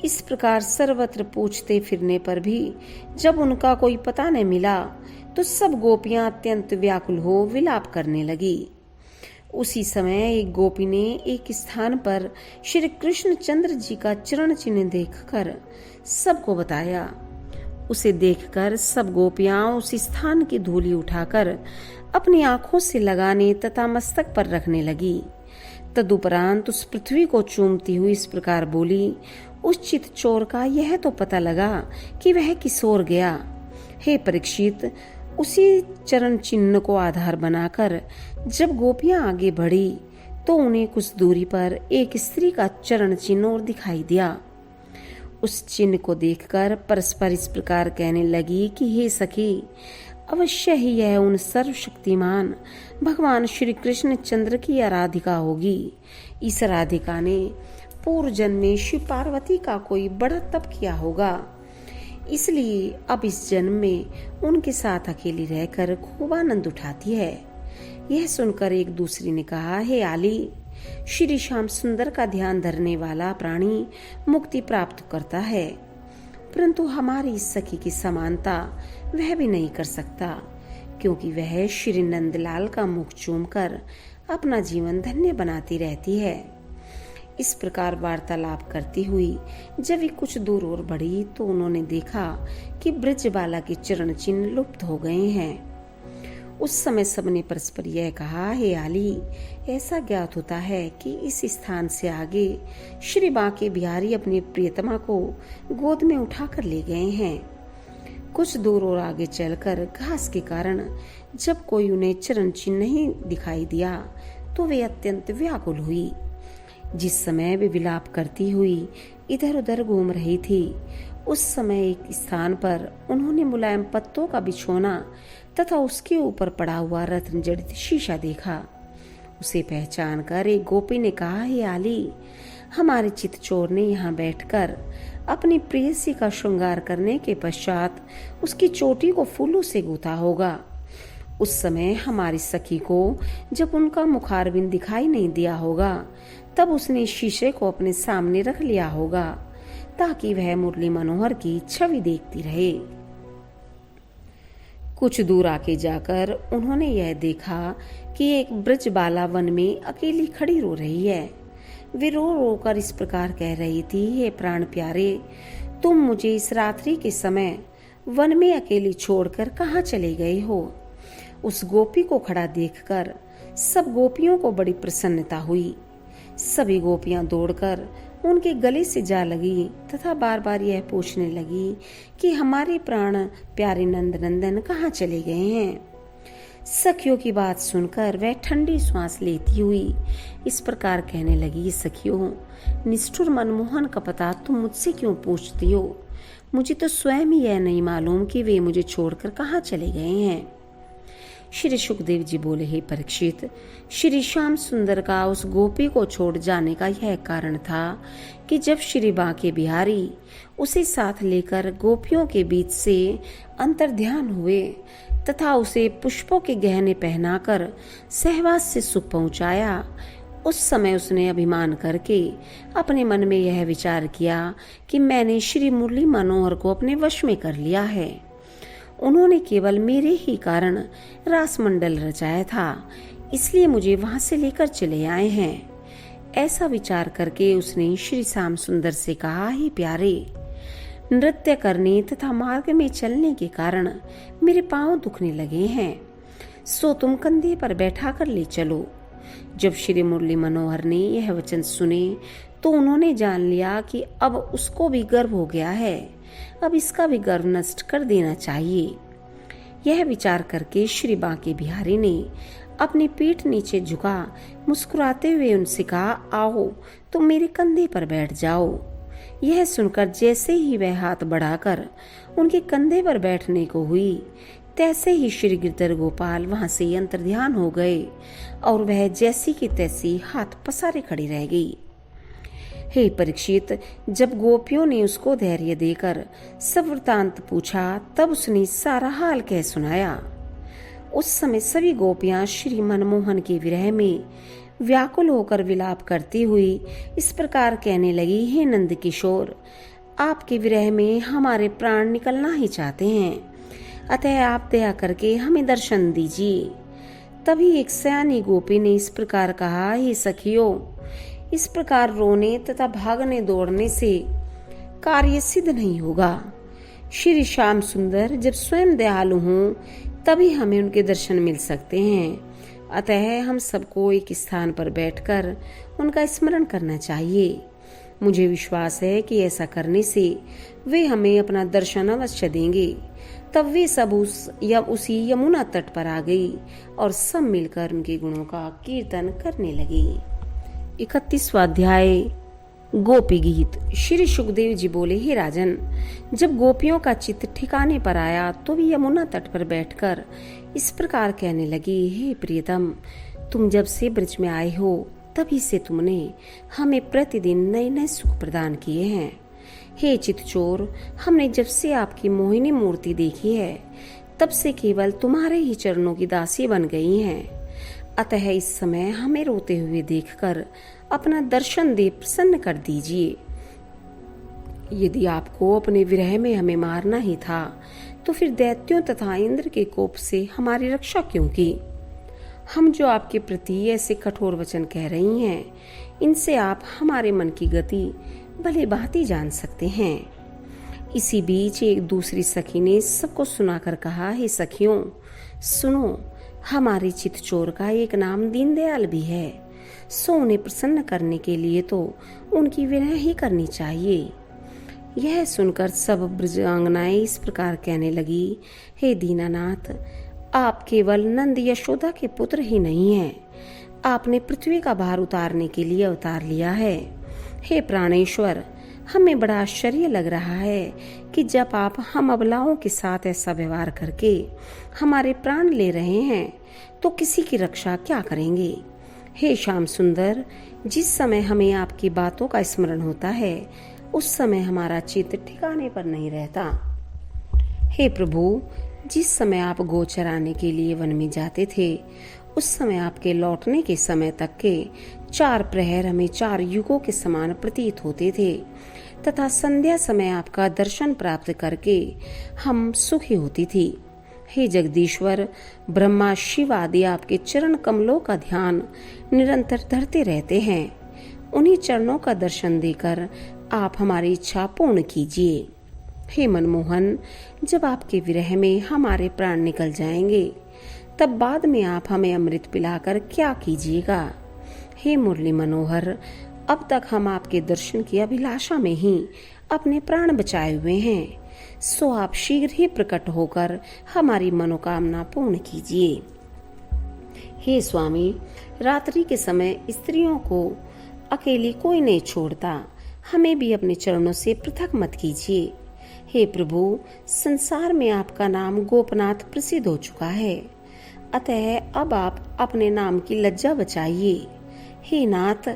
इस प्रकार सर्वत्र पूछते फिरने पर भी जब उनका कोई पता न मिला, तो सब गोपियां अत्यंत व्याकुल हो विलाप करने लगी। उसी समय एक गोपी ने एक स्थान पर श्री कृष्ण चंद्र जी का चरण चिन्ह देखकर सबको बताया। उसे देखकर सब गोपियां उस स्थान की धूली उठाकर अपनी आंखों से लगाने तथा मस्तक पर रखने लगी। तदुपरांत उस पृथ्वी को चूमती हुई इस प्रकार बोली, उस चित चोर का यह तो पता लगा कि वह किस ओर गया। हे परीक्षित, उसी चरण चिन्ह को आधार बनाकर जब गोपियां आगे बढ़ी तो उन्हें कुछ दूरी पर एक स्त्री का चरण चिन्ह और दिखाई दिया। उस चिन्ह को देखकर परस्पर इस प्रकार कहने लगी कि हे सखी, अवश्य ही यह उन सर्वशक्तिमान भगवान श्री कृष्ण चंद्र की आराधिका होगी। इस आराधिका ने पूर्व जन्म में शिव पार्वती का कोई बड़ा तप किया होगा, इसलिए अब इस जन्म में उनके साथ अकेली रहकर खूब आनंद उठाती है। यह सुनकर एक दूसरी ने कहा, हे आली, श्री श्याम सुंदर का ध्यान धरने वाला प्राणी मुक्ति प्राप्त करता है, परंतु हमारी इस सखी की समानता वह भी नहीं कर सकता, क्योंकि वह श्री नंदलाल का मुख चूमकर अपना जीवन धन्य बनाती रहती है। इस प्रकार वार्तालाप करती हुई जब वे कुछ दूर और बढ़ी तो उन्होंने देखा कि ब्रजबाला के चरण चिन्ह लुप्त हो गए हैं। उस समय सबने परस्पर यह कहा, हे आली, ऐसा ज्ञात होता है कि इस स्थान से आगे श्री बांके बिहारी अपनी प्रियतमा को गोद में उठाकर ले गए हैं। कुछ दूर और आगे चलकर घास के कारण जब कोई उन्हें चरण चिन्ह नहीं दिखाई दिया तो वे अत्यंत व्याकुल हुई। जिस समय वे विलाप करती हुई इधर उधर घूम रही थी, उस समय एक स्थान पर उन्होंने मुलायम पत्तों का बिछौना तथा उसके ऊपर पड़ा हुआ रत्न जड़ित शीशा देखा। उसे पहचान कर एक गोपी ने कहा, हे आली, हमारे चितचोर ने यहाँ बैठकर अपनी प्रेयसी का श्रृंगार करने के पश्चात उसकी चोटी को फूलों से गूंथा होगा। उस समय हमारी सखी को जब उनका मुखारविंद दिखाई नहीं दिया होगा, तब उसने शीशे को अपने सामने रख लिया होगा ताकि वह मुरली मनोहर की छवि देखती रहे। कुछ दूर आके जाकर उन्होंने यह देखा कि एक ब्रजबाला वन में अकेली खड़ी रो रही है। वे रो रो कर इस प्रकार कह रही थी, हे प्राण प्यारे, तुम मुझे इस रात्रि के समय वन में अकेली छोड़कर कहाँ चले गए हो। उस गोपी को खड़ा देखकर सब गोपियों को बड़ी प्रसन्नता हुई। सभी गोपियां दौड़कर उनके गले से जा लगी तथा बार बार यह पूछने लगी कि हमारे प्राण प्यारे नंद नंदन कहाँ चले गए हैं। सखियों की बात सुनकर वह ठंडी सांस लेती हुई इस प्रकार कहने लगी, सखियों, निष्ठुर मनमोहन का पता तुम मुझसे क्यों पूछती हो। मुझे तो स्वयं ही यह नहीं मालूम कि वे मुझे छोड़कर कहाँ चले गए हैं। श्री सुखदेव जी बोले, हे परीक्षित, श्री श्याम सुंदर का उस गोपी को छोड़ जाने का यह कारण था कि जब श्री बांके बिहारी उसे साथ लेकर गोपियों के बीच से अंतर्ध्यान हुए तथा उसे पुष्पों के गहने पहनाकर सहवास से सुख पहुंचाया, उस समय उसने अभिमान करके अपने मन में यह विचार किया कि मैंने श्री मुरली मनोहर को अपने वश में कर लिया है। उन्होंने केवल मेरे ही कारण रासमंडल रचाया था, इसलिए मुझे वहां से लेकर चले आए हैं। ऐसा विचार करके उसने श्री श्याम सुंदर से कहा, हे प्यारे, नृत्य करने तथा मार्ग में चलने के कारण मेरे पांव दुखने लगे हैं, सो तुम कंधे पर बैठा कर ले चलो। जब श्री मुरली मनोहर ने यह वचन सुने तो उन्होंने जान लिया कि अब उसको भी गर्व हो गया है, अब इसका भी गर्व नष्ट कर देना चाहिए। यह विचार करके श्री बांके बिहारी ने अपनी पीठ नीचे झुका मुस्कुराते हुए उनसे कहा, आओ तुम मेरे कंधे पर बैठ जाओ। यह सुनकर जैसे ही वह हाथ बढ़ाकर उनके कंधे पर बैठने को हुई, तैसे ही श्री गिरधर गोपाल वहां से अंतर्ध्यान हो गए और वह जैसी की तैसी हाथ पसारे खड़ी रह गई। हे परीक्षित, जब गोपियों ने उसको धैर्य देकर सब वृतांत पूछा, तब उसने सारा हाल कह सुनाया। उस समय सभी गोपियां श्री मनमोहन के विरह में व्याकुल होकर विलाप करती हुई इस प्रकार कहने लगी, हे नंद किशोर, आपके विरह में हमारे प्राण निकलना ही चाहते हैं, अतः आप दया करके हमें दर्शन दीजिए। तभी एक सयानी गोपी ने इस प्रकार कहा, हे सखियों, इस प्रकार रोने तथा भागने दौड़ने से कार्य सिद्ध नहीं होगा। श्री श्याम सुंदर जब स्वयं दयालु हों तभी हमें उनके दर्शन मिल सकते हैं, अतः हम सबको एक स्थान पर बैठकर उनका स्मरण करना चाहिए। मुझे विश्वास है कि ऐसा करने से वे हमें अपना दर्शन अवश्य देंगे। तब वे सब उसी यमुना तट पर आ गई और सब मिलकर उनके गुणों का कीर्तन करने लगी। 31वां अध्याय गोपी गीत। श्री सुखदेव जी बोले, हे राजन, जब गोपियों का चित्त ठिकाने पर आया तो भी यमुना तट पर बैठकर इस प्रकार कहने लगी, हे प्रियतम, तुम जब से ब्रज में आए हो तभी से तुमने हमें प्रतिदिन नए नए सुख प्रदान किए हैं। हे चितचोर, हमने जब से आपकी मोहिनी मूर्ति देखी है तब से केवल तुम्हारे ही चरणों की दासी बन गई हैं। अतः इस समय हमें रोते हुए देखकर अपना दर्शन दे प्रसन्न कर दीजिए। यदि आपको अपने विरह में हमें मारना ही था तो फिर दैत्यों तथा इंद्र के कोप से हमारी रक्षा क्यों की। हम जो आपके प्रति ऐसे कठोर वचन कह रही हैं, इनसे आप हमारे मन की गति भले भांति जान सकते हैं। इसी बीच एक दूसरी सखी ने सबको सुनाकर कहा, हे सखियों, सुनो, हमारे चितचोर का एक नाम दीनदयाल भी है, सो उन्हें प्रसन्न करने के लिए तो उनकी विनय ही करनी चाहिए। यह सुनकर सब ब्रजांगनाएं इस प्रकार कहने लगी, हे दीनानाथ, आप केवल नंद यशोदा के पुत्र ही नहीं हैं, आपने पृथ्वी का भार उतारने के लिए अवतार लिया है। हे प्राणेश्वर, हमें बड़ा आश्चर्य लग रहा है कि जब आप हम अबलाओं के साथ ऐसा व्यवहार करके हमारे प्राण ले रहे हैं तो किसी की रक्षा क्या करेंगे। हे श्याम सुंदर, जिस समय हमें आपकी बातों का स्मरण होता है उस समय हमारा चित्त ठिकाने पर नहीं रहता। हे प्रभु, जिस समय आप गो चराने के लिए वन में जाते थे उस समय आपके लौटने के समय तक के 4 प्रहर हमें 4 युगों के समान प्रतीत होते थे तथा संध्या समय आपका दर्शन प्राप्त करके हम सुखी होती थी। हे जगदीश्वर, ब्रह्मा शिव आदि आपके चरण कमलों का ध्यान निरंतर धरते रहते हैं। उन्हीं चरणों का दर्शन देकर आप हमारी इच्छा पूर्ण कीजिए। हे मनमोहन, जब आपके विरह में हमारे प्राण निकल जाएंगे तब बाद में आप हमें अमृत पिलाकर क्या कीजिएगा। हे मुरली मनोहर, अब तक हम आपके दर्शन की अभिलाषा में ही अपने प्राण बचाए हुए हैं, सो आप शीघ्र ही प्रकट होकर हमारी मनोकामना पूर्ण कीजिए। हे स्वामी, रात्रि के समय स्त्रियों को अकेली कोई नहीं छोड़ता, हमें भी अपने चरणों से पृथक मत कीजिए। हे प्रभु, संसार में आपका नाम गोपनाथ प्रसिद्ध हो चुका है, अतः अब आप अपने नाम की लज्जा बचाइए। हे नाथ,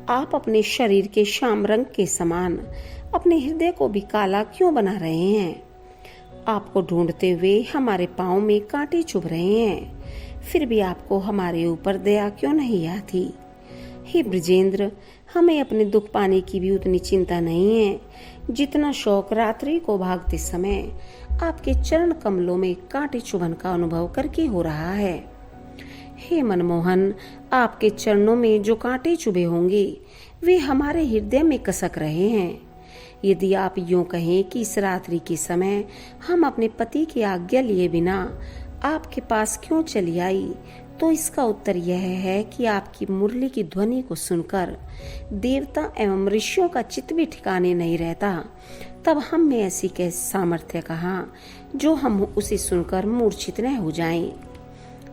आप अपने शरीर के श्याम रंग के समान अपने हृदय को भी काला क्यों बना रहे हैं? आपको ढूंढते हुए हमारे पांव में कांटे चुभ रहे हैं, फिर भी आपको हमारे ऊपर दया क्यों नहीं आती? हे ब्रजेंद्र, हमें अपने दुख पाने की भी उतनी चिंता नहीं है जितना शौक रात्रि को भागते समय आपके चरण कमलों में कांटे चुभन का अनुभव करके हो रहा है। हे मनमोहन, आपके चरणों में जो कांटे चुभे होंगे वे हमारे हृदय में कसक रहे हैं। यदि आप यूं कहें कि इस रात्रि के समय हम अपने पति की आज्ञा लिए बिना आपके पास क्यों चली आई, तो इसका उत्तर यह है कि आपकी मुरली की ध्वनि को सुनकर देवता एवं ऋषियों का चित्त भी ठिकाने नहीं रहता। तब हम में ऐसी कैसी सामर्थ्य कहाँ जो हम उसे सुनकर मूर्छित न हो जाएं।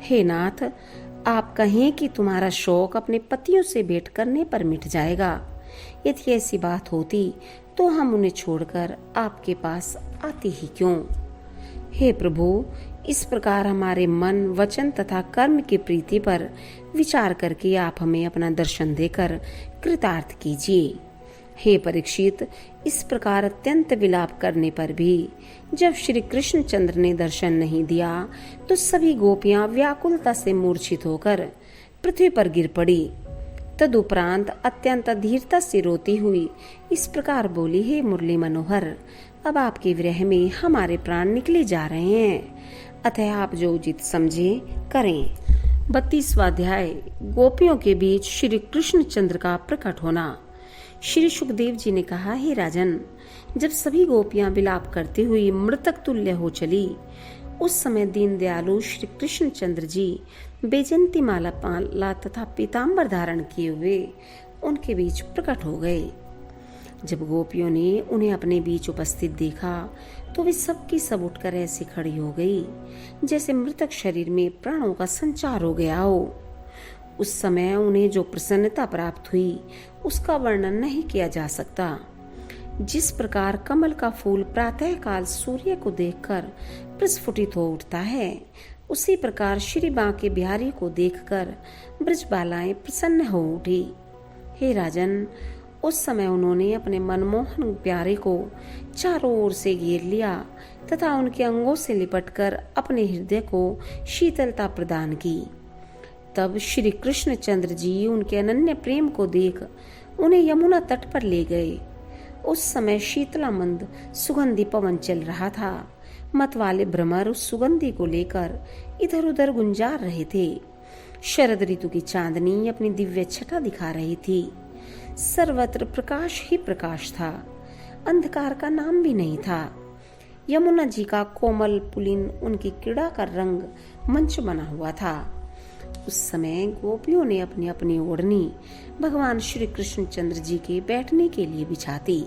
हे नाथ, आप कहें कि तुम्हारा शौक अपने पतियों से भेंट करने पर मिट जाएगा। यदि ऐसी बात होती तो हम उन्हें छोड़कर आपके पास आते ही क्यों? हे प्रभु, इस प्रकार हमारे मन, वचन तथा कर्म की प्रीति पर विचार करके आप हमें अपना दर्शन देकर कृतार्थ कीजिए। हे परीक्षित, इस प्रकार अत्यंत विलाप करने पर भी जब श्री कृष्ण चंद्र ने दर्शन नहीं दिया तो सभी गोपियां व्याकुलता से मूर्छित होकर पृथ्वी पर गिर पड़ी। तदुपरांत अत्यंत धीरता से रोती हुई इस प्रकार बोली, हे मुरली मनोहर, अब आपके विरह में हमारे प्राण निकले जा रहे हैं, अतः आप जो उचित समझे करें। 32वां अध्याय, गोपियों के बीच श्री कृष्ण चंद्र का प्रकट होना। श्री सुखदेव जी ने कहा, हे राजन, जब सभी गोपियां विलाप करती हुई मृतक तुल्य हो चली उस समय दीन दयालु श्री कृष्ण चंद्र जी बेजंती माला तथा पीताम्बर धारण किए हुए उनके बीच प्रकट हो गए। जब गोपियों ने उन्हें अपने बीच उपस्थित देखा तो वे सब की सब उठकर ऐसे खड़ी हो गई जैसे मृतक शरीर में प्राणों का संचार हो गया हो। उस समय उन्हें जो प्रसन्नता प्राप्त हुई उसका वर्णन नहीं किया जा सकता। जिस प्रकार कमल का फूल प्रातः काल सूर्य को देखकर प्रस्फुटित हो उठता है, उसी प्रकार श्री बांके बिहारी को देखकर ब्रजबालाएं प्रसन्न हो उठी। हे राजन, उस समय उन्होंने अपने मनमोहन प्यारे को चारों ओर से घेर लिया तथा उनके अंगों से लिपटकर अपने हृदय को शीतलता प्रदान की। तब श्री कृष्ण चंद्र जी उनके अनन्य प्रेम को देख उन्हें यमुना तट पर ले गए। उस समय शीतला मंद सुगंधी पवन चल रहा था। मत वाले भ्रमर उस सुगंधी को लेकर इधर उधर गुंजार रहे थे। शरद ऋतु की चांदनी अपनी दिव्य छटा दिखा रही थी। सर्वत्र प्रकाश ही प्रकाश था, अंधकार का नाम भी नहीं था। यमुना जी का कोमल पुलिन उनकी क्रीड़ा का रंग मंच बना हुआ था। उस समय गोपियों ने अपनी अपनी ओढ़नी भगवान श्री कृष्ण चंद्र जी के बैठने के लिए बिछाती।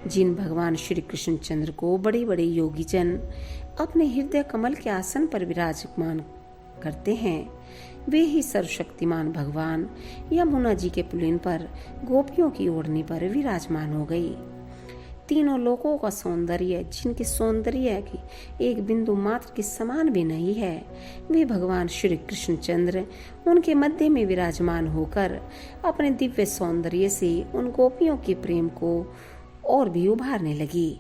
जिन भगवान श्री कृष्ण चंद्र को बड़े बड़े योगी जन अपने हृदय कमल के आसन पर विराजमान करते हैं, वे ही सर्वशक्तिमान भगवान यमुना जी के पुलिन पर गोपियों की ओढ़नी पर विराजमान हो गई। तीनों लोकों का सौंदर्य, जिनके सौंदर्य की एक बिंदु मात्र के समान भी नहीं है, वे भगवान श्री कृष्ण चंद्र उनके मध्य में विराजमान होकर अपने दिव्य सौंदर्य से उन गोपियों के प्रेम को और भी उभारने लगी।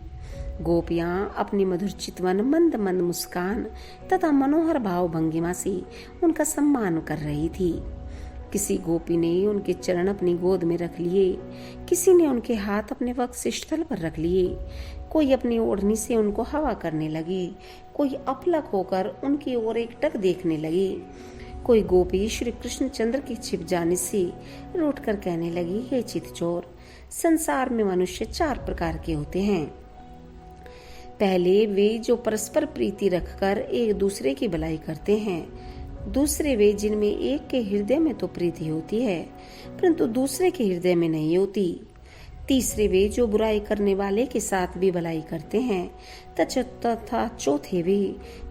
गोपियां अपनी मधुर चितवन, मंद मंद मुस्कान तथा मनोहर भाव भंगिमा से उनका सम्मान कर रही थी। किसी गोपी ने उनके चरण अपनी गोद में रख लिए, किसी ने उनके हाथ अपने वक्षस्थल पर रख लिए, कोई अपनी ओढ़नी से उनको हवा करने लगी, कोई अपलक होकर उनकी ओर एकटक देखने लगी, कोई गोपी श्री कृष्ण चंद्र के छिप जाने से रूठ कर कहने लगी, हे चितचोर, संसार में मनुष्य 4 प्रकार के होते हैं। पहले वे जो परस्पर प्रीति रखकर एक दूसरे की भलाई करते हैं, दूसरे वे जिनमें एक के हृदय में तो प्रीति होती है परंतु दूसरे के हृदय में नहीं होती। तीसरे वे जो बुराई करने वाले के साथ भी भलाई करते हैं तथा चौथे वे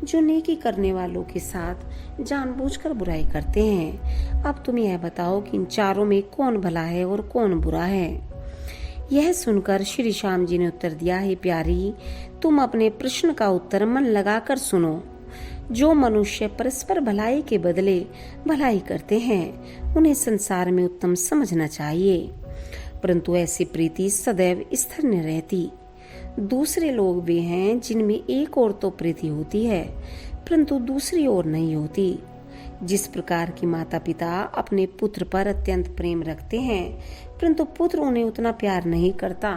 जो नेकी करने वालों के साथ जानबूझकर बुराई करते हैं। अब तुम यह बताओ कि इन चारों में कौन भला है और कौन बुरा है। यह सुनकर श्री श्याम जी ने उत्तर दिया, हे प्यारी, तुम अपने प्रश्न का उत्तर मन लगाकर सुनो। जो मनुष्य परस्पर भलाई के बदले भलाई करते हैं उन्हें संसार में उत्तम समझना चाहिए, परंतु ऐसी प्रीति सदैव स्थिर न रहती। दूसरे लोग वे हैं जिनमें एक ओर तो प्रीति होती है परंतु दूसरी ओर नहीं होती। जिस प्रकार की माता पिता अपने पुत्र पर अत्यंत प्रेम रखते हैं परंतु पुत्र उन्हें उतना प्यार नहीं करता,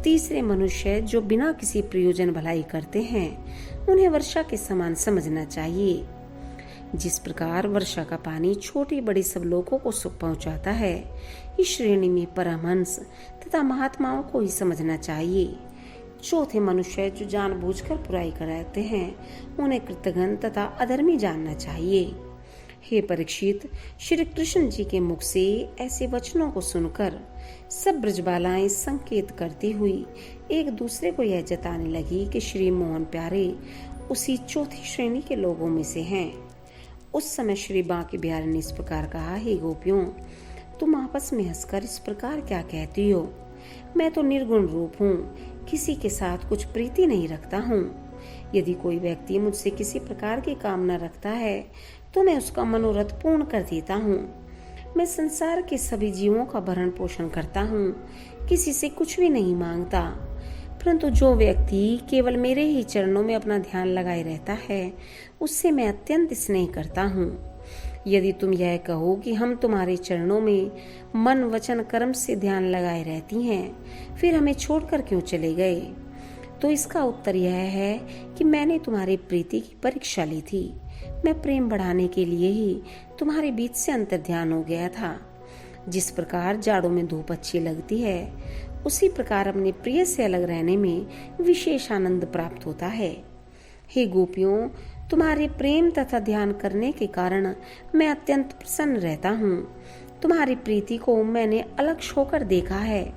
तीसरे मनुष्य जो बिना किसी प्रयोजन भलाई करते हैं उन्हें वर्षा के समान समझना चाहिए। जिस प्रकार वर्षा का पानी छोटे बड़े सब लोगों को सुख पहुंचाता है, इस श्रेणी में परमहंस तथा महात्माओं को ही समझना चाहिए। चौथे मनुष्य जो जानबूझकर बुराई कराते हैं उन्हें कृतघ्न तथा अधर्मी जानना चाहिए। हे परीक्षित, श्री कृष्ण जी के मुख से ऐसे वचनों को सुनकर सब ब्रजबालाएं संकेत करती हुई एक दूसरे को यह जताने लगी कि श्री मोहन प्यारे उसी चौथी श्रेणी के लोगों में से हैं। उस समय श्री बांके बिहारी ने इस प्रकार कहा, हे गोपियों, तुम आपस में हंसकर इस प्रकार क्या कहती हो? मैं तो निर्गुण रूप हूँ, किसी के साथ कुछ प्रीति नहीं रखता हूँ। यदि कोई व्यक्ति मुझसे किसी प्रकार की कामना रखता है तो मैं उसका मनोरथ पूर्ण कर देता हूँ। मैं संसार के सभी जीवों का भरण पोषण करता हूँ, किसी से कुछ भी नहीं मांगता। परंतु जो व्यक्ति केवल मेरे ही चरणों में अपना ध्यान लगाए रहता है उससे मैं अत्यंत स्नेह करता हूँ। यदि तुम यह कहो कि हम तुम्हारे चरणों में मन वचन कर्म से ध्यान लगाए रहती हैं, फिर हमें छोड़कर क्यों चले गए, तो इसका उत्तर यह है कि मैंने तुम्हारी प्रीति की परीक्षा ली थी। मैं प्रेम बढ़ाने के लिए ही तुम्हारे बीच से अंतर्ध्यान हो गया था। जिस प्रकार जाड़ों में धूप अच्छी लगती है उसी प्रकार अपने प्रिय से अलग रहने में विशेष आनंद प्राप्त होता है। हे गोपियों, तुम्हारे प्रेम तथा ध्यान करने के कारण मैं अत्यंत प्रसन्न रहता हूँ। तुम्हारी प्रीति को मैंने अलग होकर देखा है,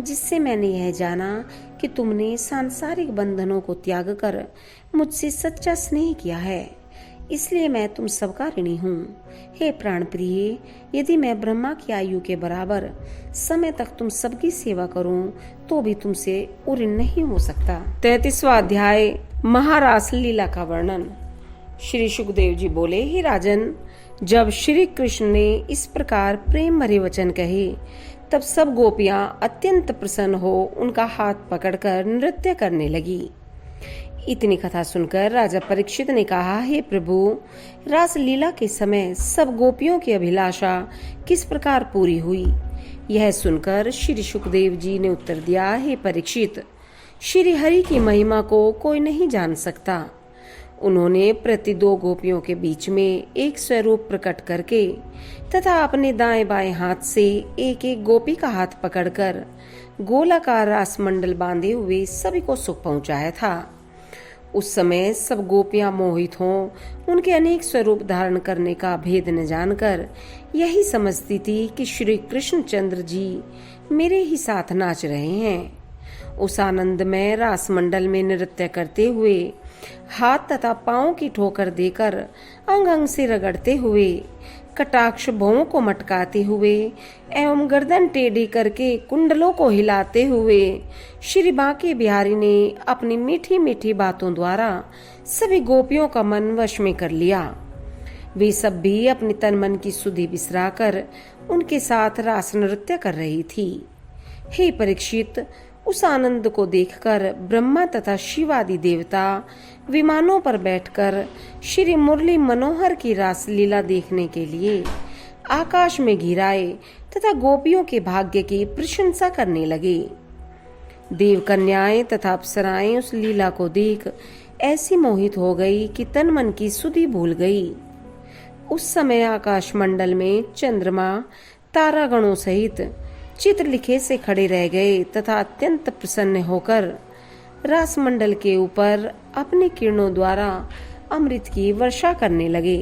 जिससे मैंने यह जाना कि तुमने सांसारिक बंधनों को त्याग कर मुझसे सच्चा स्नेह किया है। इसलिए मैं तुम सबका ऋणी हूँ। हे प्राण प्रिय, यदि मैं ब्रह्मा की आयु के बराबर समय तक तुम सबकी सेवा करूं तो भी तुमसे ऋण नहीं हो सकता। 33वां अध्याय, महारास लीला का वर्णन। श्री सुखदेव जी बोले, हे राजन, जब श्री कृष्ण ने इस प्रकार प्रेम भरे वचन कहे तब सब गोपियां अत्यंत प्रसन्न हो उनका हाथ पकड़कर नृत्य करने लगी। इतनी कथा सुनकर राजा परीक्षित ने कहा, हे प्रभु, रास लीला के समय सब गोपियों की अभिलाषा किस प्रकार पूरी हुई? यह सुनकर श्री सुखदेव जी ने उत्तर दिया, हे परीक्षित, श्री हरि की महिमा को कोई नहीं जान सकता। उन्होंने प्रति 2 गोपियों के बीच में एक स्वरूप प्रकट करके तथा अपने दाएं बाएं हाथ से एक एक गोपी का हाथ पकड़कर गोलाकार रास मंडल बांधे हुए सभी को सुख पहुंचाया था। उस समय सब गोपियां मोहित हों उनके अनेक स्वरूप धारण करने का भेद न जानकर यही समझती थी कि श्री कृष्ण चंद्र जी मेरे ही साथ नाच रहे हैं। उस आनंदमय रास मंडल में नृत्य करते हुए, हाथ तथा पांव की ठोकर देकर, अंग अंग से रगड़ते हुए, कटाक्ष भौं को मटकाते हुए एवं गर्दन टेढ़ी करके कुंडलों को हिलाते हुए श्री बांके बिहारी ने अपनी मीठी मीठी बातों द्वारा सभी गोपियों का मन वश में कर लिया। वे सब भी अपने तन मन की सुधि बिसराकर उनके साथ रास नृत्य कर रही थी। हे परीक्षित, उस आनंद को देखकर ब्रह्मा तथा शिव आदि देवता विमानों पर बैठकर श्री मुरली मनोहर की रास लीला देखने के लिए आकाश में घिराए तथा गोपियों के भाग्य की प्रशंसा करने लगे। देव कन्याएं तथा अप्सराएं उस लीला को देख ऐसी मोहित हो गई कि तन मन की सुधि भूल गई। उस समय आकाश मंडल में चंद्रमा तारागणों सहित चित्रलिखे से खड़े रह गए तथा अत्यंत प्रसन्न होकर रास मंडल के ऊपर अपने किरणों द्वारा अमृत की वर्षा करने लगे।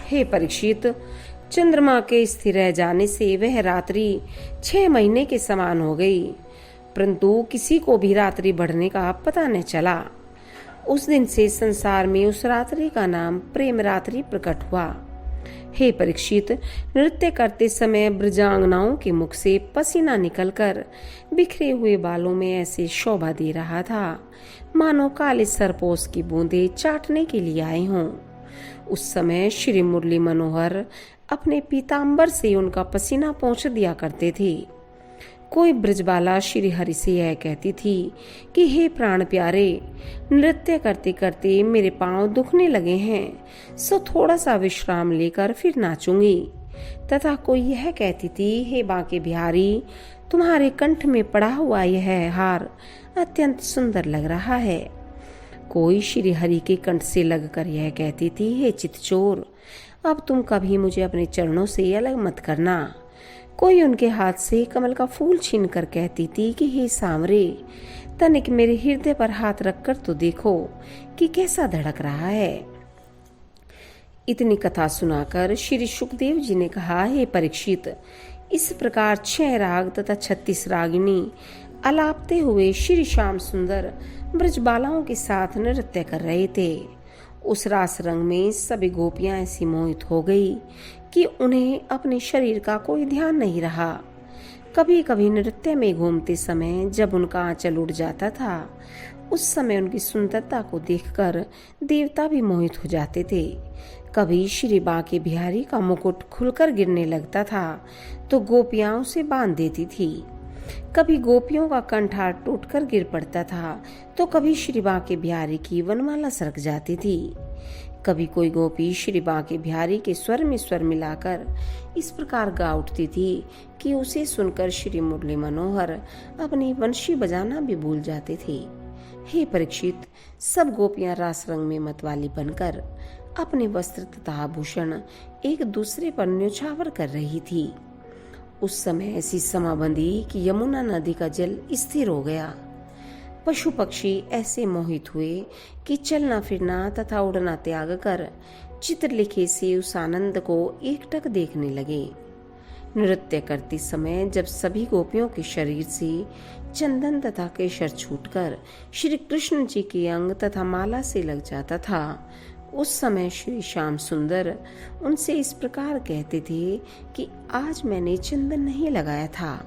हे परीक्षित, चंद्रमा के स्थिर रह जाने से वह रात्रि 6 महीने के समान हो गई, परंतु किसी को भी रात्रि बढ़ने का पता न चला। उस दिन से संसार में उस रात्रि का नाम प्रेम रात्रि प्रकट हुआ। हे परीक्षित, नृत्य करते समय ब्रजांगनाओं के मुख से पसीना निकलकर बिखरे हुए बालों में ऐसे शोभा दे रहा था मानो काले सरपोश की बूंदें चाटने के लिए आए हों। उस समय श्री मुरली मनोहर अपने पीतांबर से उनका पसीना पोंछ दिया करते थे। कोई ब्रजबाला श्री हरि से यह कहती थी कि हे प्राण प्यारे, नृत्य करते करते मेरे पांव दुखने लगे हैं, सो थोड़ा सा विश्राम लेकर फिर नाचूंगी। तथा कोई यह कहती थी, हे बांके बिहारी, तुम्हारे कंठ में पड़ा हुआ यह हार अत्यंत सुंदर लग रहा है। कोई श्री हरि के कंठ से लगकर यह कहती थी, हे चितचोर, अब तुम कभी मुझे अपने चरणों से अलग मत करना। कोई उनके हाथ से कमल का फूल छीन कर कहती थी कि हे सांवरे, तनिक मेरे हृदय पर हाथ रखकर तो देखो कि कैसा धड़क रहा है। इतनी कथा सुनाकर श्री सुखदेव जी ने कहा, हे परीक्षित, इस प्रकार 6 राग तथा 36 रागिनी अलापते हुए श्री श्याम सुंदर ब्रजबालाओं के साथ नृत्य कर रहे थे। उस रास रंग में सभी गोपियां ऐसी मोहित हो गई कि उन्हें अपने शरीर का कोई ध्यान नहीं रहा। कभी कभी नृत्य में घूमते समय जब उनका आंचल उड़ जाता था, उस समय उनकी सुंदरता को देखकर देवता भी मोहित हो जाते थे। कभी श्री बांके बिहारी का मुकुट खुलकर गिरने लगता था तो गोपियां उसे बांध देती थी। कभी गोपियों का कंठार टूटकर गिर पड़ता था तो कभी श्री बांके बिहारी की वनमाला सरक जाती थी। कभी कोई गोपी श्री बांके बिहारी के स्वर में स्वर मिलाकर इस प्रकार गा उठती थी कि उसे सुनकर श्री मुरली मनोहर अपनी वंशी बजाना भी भूल जाते थे। हे परीक्षित, सब गोपियां रास रंग में मतवाली बनकर अपने वस्त्र तथा आभूषण एक दूसरे पर न्योछावर कर रही थी। उस समय ऐसी समा बंधी कि यमुना नदी का जल स्थिर हो गया। पशु पक्षी ऐसे मोहित हुए कि चलना फिरना तथा उड़ना त्याग कर चित्रलिखे से उस आनंद को एकटक देखने लगे। नृत्य करते समय जब सभी गोपियों के शरीर से चंदन तथा केशर छूटकर श्री कृष्ण जी के अंग तथा माला से लग जाता था, उस समय श्री श्याम सुंदर उनसे इस प्रकार कहते थे कि आज मैंने चंदन नहीं लगाया था,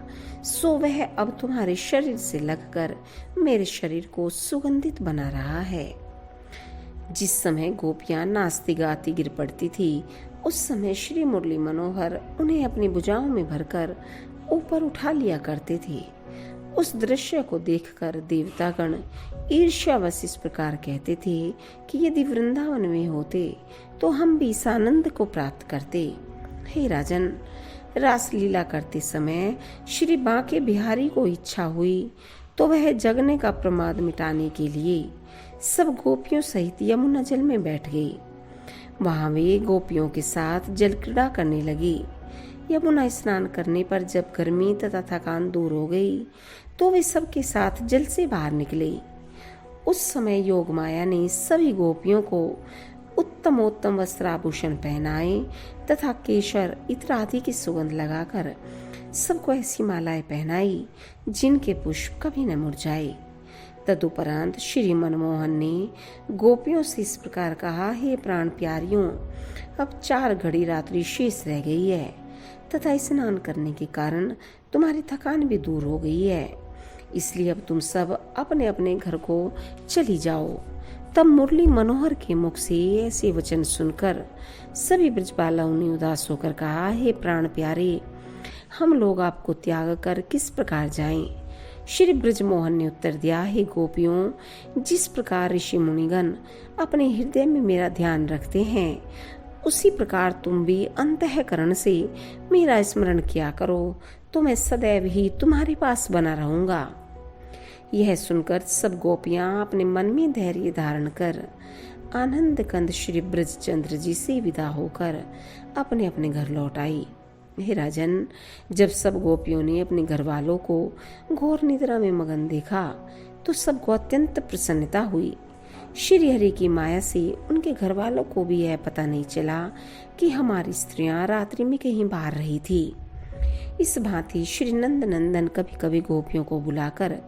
सो वह अब तुम्हारे शरीर से लगकर मेरे शरीर को सुगंधित बना रहा है। जिस समय गोपियां नाचती गाती गिर पड़ती थी, उस समय श्री मुरली मनोहर उन्हें अपनी भुजाओं में भरकर ऊपर उठा लिया करते थे। उस दृश्य को देखकर देवतागण ईर्ष्यावश इस प्रकार कहते थे कि यदि वृंदावन में होते तो हम भी इस आनंद को प्राप्त करते। हे राजन, रास लीला करते समय श्री बांके बिहारी को इच्छा हुई तो वह जगने का प्रमाद मिटाने के लिए सब गोपियों सहित यमुना जल में बैठ गई। वहां वे गोपियों के साथ जल क्रीड़ा करने लगी। यमुना स्नान करने पर जब गर्मी तथा थकान दूर हो गई तो वे सबके साथ जल से बाहर निकले। उस समय योग माया ने सभी गोपियों को उत्तमोत्तम वस्त्राभूषण पहनाए तथा केशर इत्र आदि की सुगंध लगाकर सबको ऐसी मालाएं पहनाई जिनके पुष्प कभी न मुरझाए। तदुपरांत श्री मनमोहन ने गोपियों से इस प्रकार कहा, हे प्राण प्यारियों, अब 4 घड़ी रात्रि शेष रह गई है तथा स्नान करने के कारण तुम्हारी थकान भी दूर हो गई है, इसलिए अब तुम सब अपने अपने घर को चली जाओ। तब मुरली मनोहर के मुख से ऐसे वचन सुनकर सभी ब्रजबालाओं ने उदास होकर कहा, हे प्राण प्यारे, हम लोग आपको त्याग कर किस प्रकार जाएं? श्री ब्रजमोहन ने उत्तर दिया, हे गोपियों, जिस प्रकार ऋषि मुनिगण अपने हृदय में मेरा ध्यान रखते हैं, उसी प्रकार तुम भी अंतःकरण से मेरा स्मरण किया करो, तो मैं सदैव ही तुम्हारे पास बना रहूंगा। यह सुनकर सब गोपियां अपने मन में धैर्य धारण कर आनंद कंद श्री ब्रजचंद्र जी से विदा होकर अपने अपने घर लौट आई। हे राजन, जब सब गोपियों ने अपने घर वालों को घोर निद्रा में मगन देखा तो सबको अत्यंत प्रसन्नता हुई। श्री हरि की माया से उनके घर वालों को भी यह पता नहीं चला कि हमारी स्त्रियां रात्रि में कहीं बाहर रही थी। इस भांति श्री नंद नंदन कभी कभी गोपियों को बुलाकर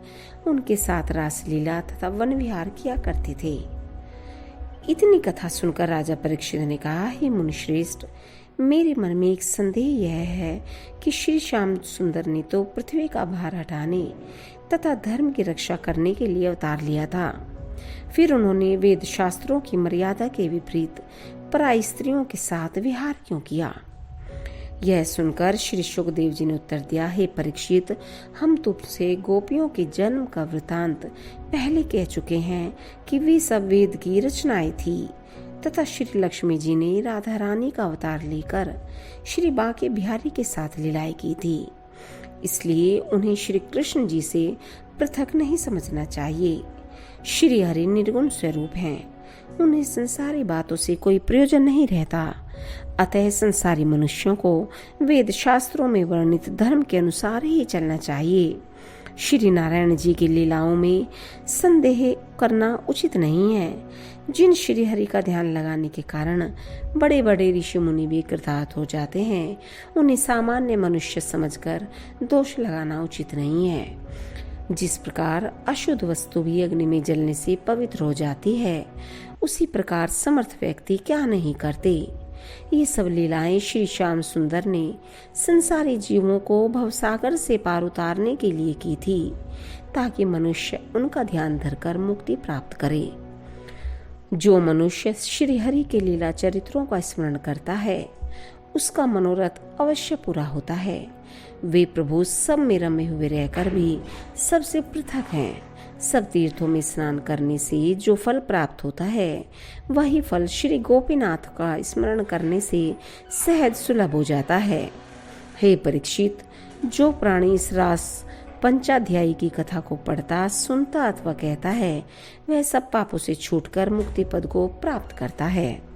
उनके साथ रासलीला तथा वन विहार किया करते थे। इतनी कथा सुनकर राजा परीक्षित ने कहा, हे मुनिश्रेष्ठ, मेरे मन में एक संदेह यह है कि श्री श्याम सुंदर ने तो पृथ्वी का भार हटाने तथा धर्म की रक्षा करने के लिए अवतार लिया था, फिर उन्होंने वेद शास्त्रों की मर्यादा के विपरीत पराई स्त्रियों के साथ विहार क्यों किया? यह सुनकर श्री शुकदेव जी ने उत्तर दिया, हे परीक्षित, हम तुमसे गोपियों के जन्म का वृतांत पहले कह चुके हैं कि वे सब वेद की रचनाएं थी तथा श्री लक्ष्मी जी ने राधा रानी का अवतार लेकर श्री बांके बिहारी के साथ लीलाएं की थी, इसलिए उन्हें श्री कृष्ण जी से पृथक नहीं समझना चाहिए। श्री हरि निर्गुण स्वरूप हैं, उन्हें संसारी बातों से कोई प्रयोजन नहीं रहता, अतः संसारी मनुष्यों को वेद शास्त्रों में वर्णित धर्म के अनुसार ही चलना चाहिए। श्री नारायण जी की लीलाओं में संदेह करना उचित नहीं है। जिन श्री हरि का ध्यान लगाने के कारण बड़े बड़े ऋषि मुनि भी कृतार्थ हो जाते हैं, उन्हें सामान्य मनुष्य समझकर दोष लगाना उचित नहीं है। जिस प्रकार अशुद्ध वस्तु भी अग्नि में जलने से पवित्र हो जाती है, उसी प्रकार समर्थ व्यक्ति क्या नहीं करते। ये सब लीलाएं श्री श्याम सुंदर ने संसारी जीवों को भवसागर से पार उतारने के लिए की थी, ताकि मनुष्य उनका ध्यान धरकर मुक्ति प्राप्त करे। जो मनुष्य श्री हरि के लीला चरित्रों का स्मरण करता है, उसका मनोरथ अवश्य पूरा होता है। वे प्रभु सब में रमे हुए रहकर भी सबसे पृथक हैं। सब तीर्थों में स्नान करने से जो फल प्राप्त होता है, वही फल श्री गोपीनाथ का स्मरण करने से सहज सुलभ हो जाता है। हे परीक्षित, जो प्राणी इस रास पंचाध्यायी की कथा को पढ़ता, सुनता अथवा कहता है, वह सब पापों से छूटकर मुक्ति पद को प्राप्त करता है।